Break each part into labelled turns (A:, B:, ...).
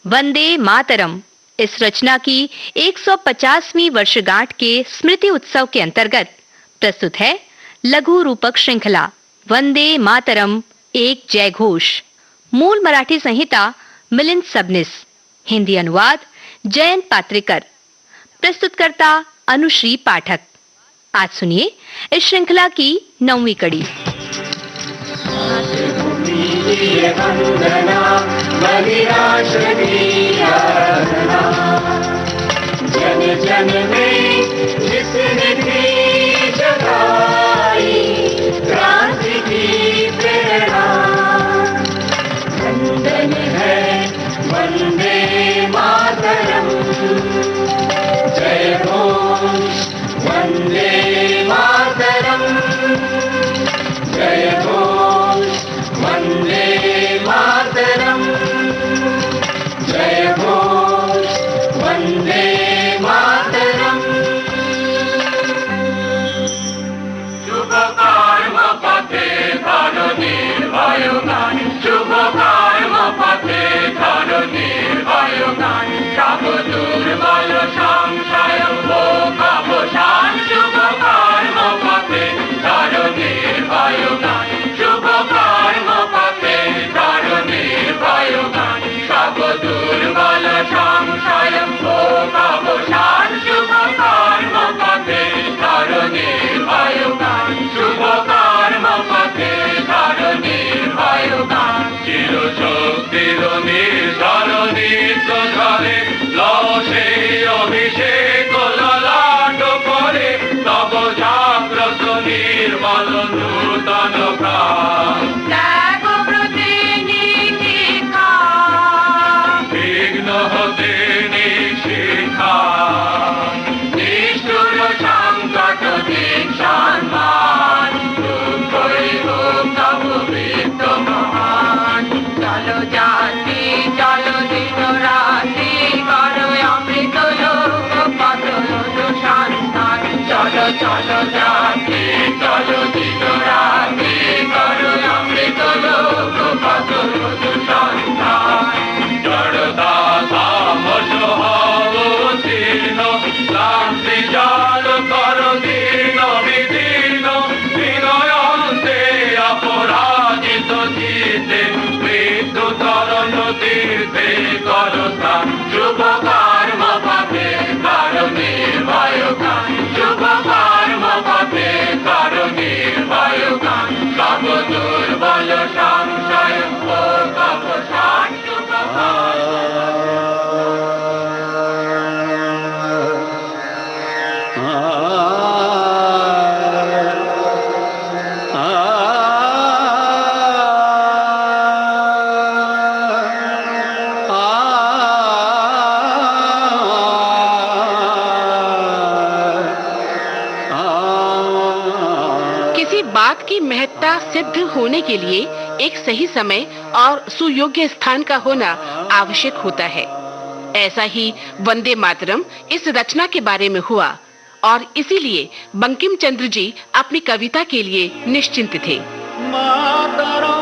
A: वंदे मातरम इस रचना की 150वीं वर्षगांठ के स्मृति उत्सव के अंतर्गत प्रस्तुत है लघु रूपक श्रृंखला वंदे मातरम एक जय घोष। मूल मराठी संहिता मिलिंद सबनिस, हिंदी अनुवाद जयंत पात्रेकर, प्रस्तुतकर्ता अनुश्री पाठक। आज सुनिए इस श्रृंखला की 9वीं कड़ी।
B: जन जन में जिसने थी जगाई क्रांति की प्रेरणा, वंदन है वंदे मातरम, जय घोष वंदे मातरम, जय घोष वंदे मातरम, जय घोष वंदे मातरम। शुभ कर्म पथे धरो निर्भय गान, शुभ कर्म पथे धरो निर्भय गान, सब दुर्बल संशय भोग अवसान, शुभ कर्म पथे धरो निर्भय गान, शुभ कर्म पथे धरो निर्भय गान, सब दुर्बल संशय भोग अवसान, शुभ कर्म पथे धरो निर्भय गान, शुभ कर्म पथे धरो निर्भय गान। চির শক্তির নির্ঝরণী সুধরে লসে অভিষেক ললাট করে, তব জাগ্রত নির্মল নূতন প্রাণ, ত্যাগ প্রতিনিধিকা বিঘ্ন হতে নিশিখা, নিষ্ঠুর সংকট দিক সম্মান, দুঃখই হোক তব বৃত্ত মহান। চলো জাতি চলো দিন রাত্রি করো অমৃত লোক পথ সন্তান, চলো চলো জাতি চলো দিন রাত্রি করো অমৃত লোক পথ সন্তান। জড়তা সাহস হীন ক্লান্তি জল কর দীন বিদীন, বিনয়ন্তে অপরাজিত চিতে মৃত্যু তরণ তীর্থে করতা, শুভ কর্ম পথে ধরো নির্ভয় গান, শুভ কর্ম পথে ধরো নির্ভয় গান, সব দুর্বল সংশয় ভোগ অবসান, শুভ
C: किसी बात की महत्ता सिद्ध होने के लिए एक सही समय और सुयोग्य स्थान का होना आवश्यक होता है। ऐसा ही वंदे मातरम इस रचना के बारे में हुआ और इसीलिए बंकिम चंद्र जी अपनी कविता के लिए निश्चिंत थे।
B: मातरम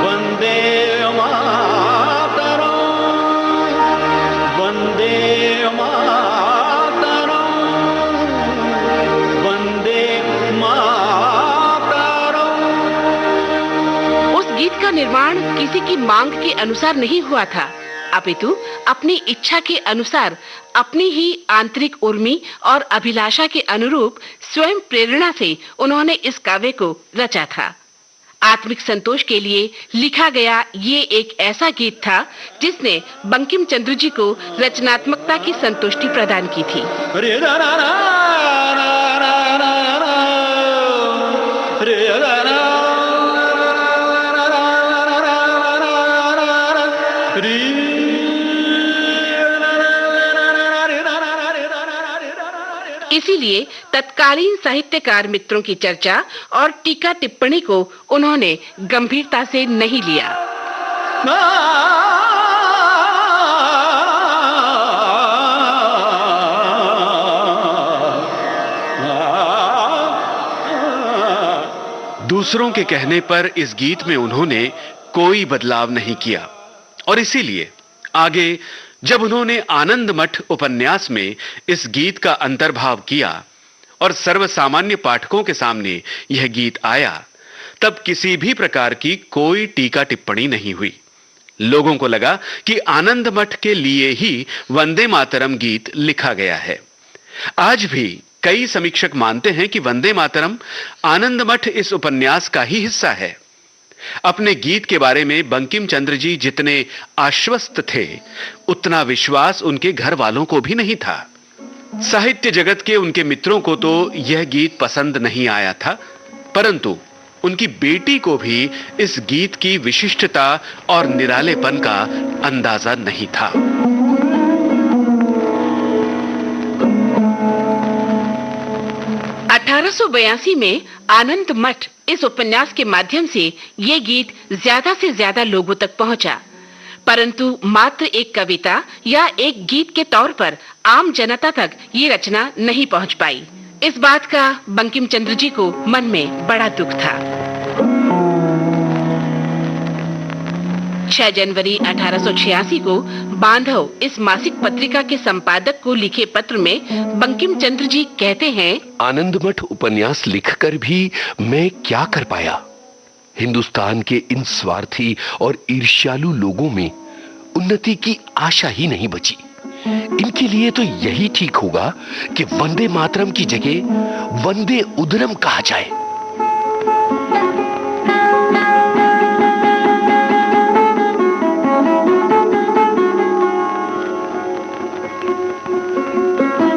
B: वंदे मातरम, वंदे मातरम, वंदे मातरम।
C: उस गीत का निर्माण किसी की मांग के अनुसार नहीं हुआ था, अपितु अपनी इच्छा के अनुसार, अपनी ही आंतरिक उर्मी और अभिलाषा के अनुरूप स्वयं प्रेरणा से उन्होंने इस काव्य को रचा था। आत्मिक संतोष के लिए लिखा गया ये एक ऐसा गीत था जिसने बंकिम चंद्र जी को रचनात्मकता की संतुष्टि प्रदान की थी। इसीलिए तत्कालीन साहित्यकार मित्रों की चर्चा और टीका टिप्पणी को उन्होंने गंभीरता से नहीं लिया।
D: दूसरों के कहने पर इस गीत में उन्होंने कोई बदलाव नहीं किया और इसीलिए आगे जब उन्होंने आनंद मठ उपन्यास में इस गीत का अंतर्भाव किया और सर्वसामान्य पाठकों के सामने यह गीत आया, तब किसी भी प्रकार की कोई टीका टिप्पणी नहीं हुई। लोगों को लगा कि आनंद मठ के लिए ही वंदे मातरम गीत लिखा गया है। आज भी कई समीक्षक मानते हैं कि वंदे मातरम आनंद मठ इस उपन्यास का ही हिस्सा है। अपने गीत के बारे में बंकिम चंद्र जी जितने आश्वस्त थे, उतना विश्वास उनके घर वालों को भी नहीं था। साहित्य जगत के उनके मित्रों को तो यह गीत पसंद नहीं आया था, परंतु उनकी बेटी को भी इस गीत की विशिष्टता और निरालेपन का अंदाजा नहीं था।
C: 1882 में आनंद मठ इस उपन्यास के माध्यम से ये गीत ज्यादा से ज्यादा लोगों तक पहुंचा, परंतु मात्र एक कविता या एक गीत के तौर पर आम जनता तक ये रचना नहीं पहुंच पाई। इस बात का बंकिम चंद्र जी को मन में बड़ा दुख था। 6 जनवरी 1886 को बांधव इस मासिक पत्रिका के संपादक को लिखे पत्र में बंकिम चंद्र जी कहते हैं,
E: आनंद मठ उपन्यास लिखकर भी मैं क्या कर पाया। हिंदुस्तान के इन स्वार्थी और ईर्ष्यालु लोगों में उन्नति की आशा ही नहीं बची। इनके लिए तो यही ठीक होगा कि वंदे मातरम की जगह वंदे उदरम कहा जाए।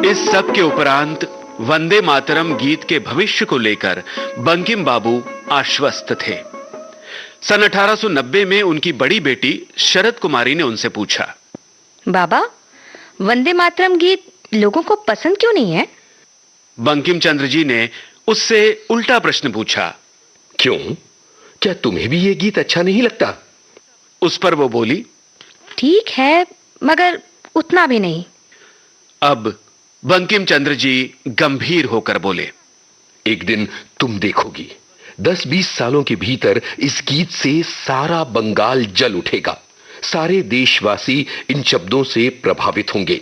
D: इस सब के उपरांत वंदे मातरम गीत के भविष्य को लेकर बंकिम बाबू आश्वस्त थे। सन 1890 में उनकी बड़ी बेटी शरद कुमारी ने उनसे पूछा,
A: बाबा, वंदे मातरम गीत लोगों को पसंद क्यों नहीं है?
D: बंकिम चंद्र जी ने उससे उल्टा प्रश्न पूछा,
E: क्यों? क्या तुम्हें भी ये गीत अच्छा नहीं लगता?
D: उस पर वो बोली,
A: ठीक है, मगर उतना भी नहीं।
D: अब बंकिम चंद्र जी गंभीर होकर बोले,
E: एक दिन तुम देखोगी, 10-20 सालों के भीतर इस गीत से सारा बंगाल जल उठेगा। सारे देशवासी इन शब्दों से प्रभावित होंगे।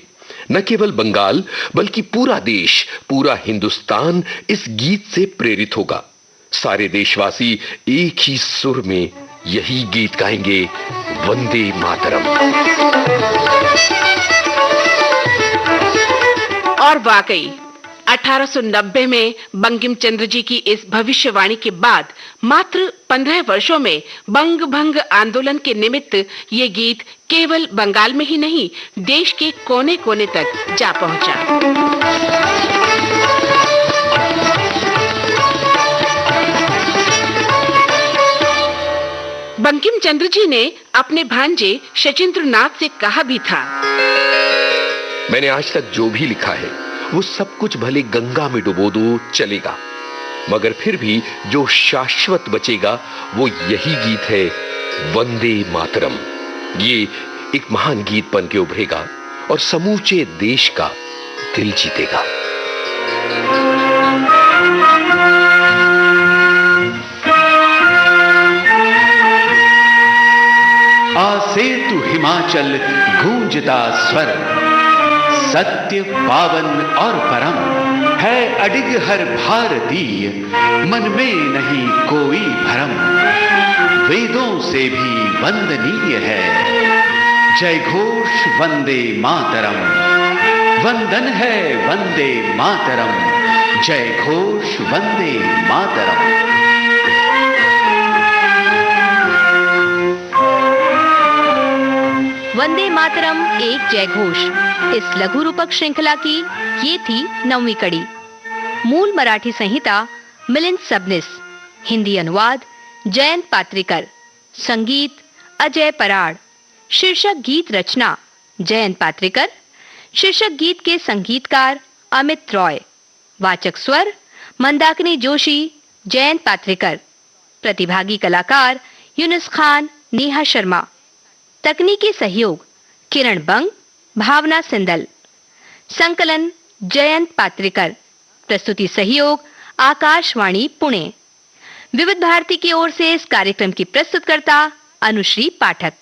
E: न केवल बंगाल बल्कि पूरा देश, पूरा हिंदुस्तान इस गीत से प्रेरित होगा। सारे देशवासी एक ही सुर में यही गीत गाएंगे, वंदे मातरम।
C: और वाकई 1890 में बंकिम चंद्र जी की इस भविष्यवाणी के बाद मात्र 15 वर्षों में बंग भंग आंदोलन के निमित्त ये गीत केवल बंगाल में ही नहीं, देश के कोने-कोने तक जा पहुंचा। बंकिम चंद्र जी ने अपने भांजे शचीन्द्र नाथ से कहा भी था,
E: मैंने आज तक जो भी लिखा है वो सब कुछ भले गंगा में डुबो दो चलेगा, मगर फिर भी जो शाश्वत बचेगा वो यही गीत है, वंदे मातरम। ये एक महान गीत बन के उभरेगा और समूचे देश का दिल जीतेगा।
D: आसेतु हिमाचल गूंजता स्वर, सत्य पावन और परम है अडिग हर भारतीय, मन में नहीं कोई भरम। वेदों से भी वंदनीय है, जय घोष वंदे मातरम। वंदन है वंदे मातरम, जय घोष वंदे मातरम।
A: वंदे मातरम एक जय घोष इस लघु रूपक श्रृंखला की ये थी 9वीं कड़ी। मूल मराठी संहिता मिलिंद सबनिस, हिंदी अनुवाद जयंत पात्रिकर, संगीत अजय पराड़, शीर्षक गीत रचना जयंत पात्रिकर, शीर्षक गीत के संगीतकार अमित रॉय, वाचक स्वर मंदाकिनी जोशी, जयंत पात्रिकर, प्रतिभागी कलाकार यूनुस खान, नेहा शर्मा, तकनीकी सहयोग किरण बंग, भावना सिंदल, संकलन जयंत पात्रिकर, प्रस्तुति सहयोग आकाशवाणी पुणे। विविध भारती की ओर से इस कार्यक्रम की प्रस्तुतकर्ता अनुश्री पाठक।